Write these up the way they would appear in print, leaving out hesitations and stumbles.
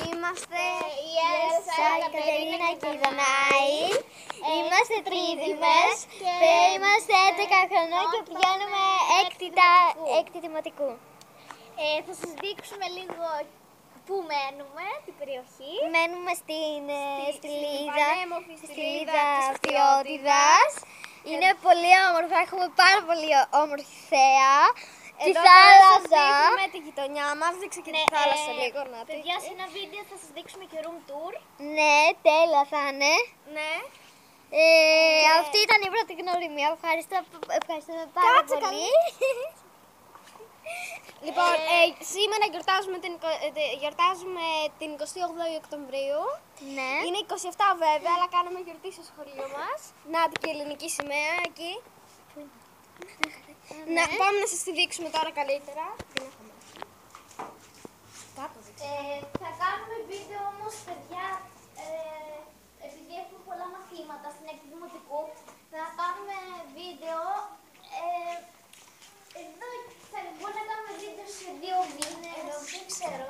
Είμαστε η Έλσα, η Κατερίνα και η Δανάη. Είμαστε τρίδημες και είμαστε 11 χρονών και πηγαίνουμε έκτη δημοτικού. Θα σας δείξουμε λίγο πού μένουμε, την περιοχή. Μένουμε στην πανέμορφη στηλίδα Φθιώτιδας. Είναι πολύ όμορφα, έχουμε πάρα πολύ όμορφη θέα. Τη θάλασσα. Σας δείχνουμε τη γειτονιά μας, δείξε και τη θάλασσα λίγο. Παιδιά, σε ένα βίντεο θα σας δείξουμε και room tour. Ναι, τέλεια θα είναι. Ναι. Αυτή ήταν η πρώτη γνωριμία. Ευχαριστούμε πάρα πολύ. Λοιπόν, σήμερα γιορτάζουμε την 28η Οκτωβρίου. Ναι. Είναι 27 βέβαια, αλλά κάναμε γιορτή στο σχολείο μας. Να και η ελληνική σημαία εκεί. Να πάμε να σας τη δείξουμε τώρα καλύτερα. Θα κάνουμε βίντεο όμως, παιδιά, επειδή έχουμε πολλά μαθήματα στην έκτη δημοτικού, θα κάνουμε βίντεο, εδώ θα μπορούμε να κάνουμε βίντεο σε 2 μήνες, δεν ξέρω.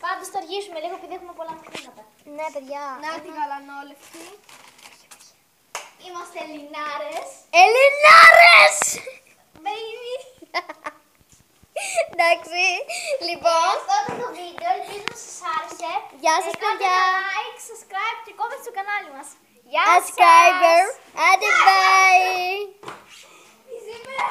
Πάντως θα αργήσουμε λίγο επειδή έχουμε πολλά μαθήματα. Ναι, παιδιά. Να τη γαλανόλευκη. Είμαστε Ελληνάρες. Ελληνάρες! Baby! Εντάξει, λοιπόν. Αυτό ήταν το βίντεο, ελπίζω να σας άρεσε. Γεια σας, παιδιά. Κάντε like, subscribe και comment στο κανάλι μας. Γεια σας. Άντε, bye. Σήμερα.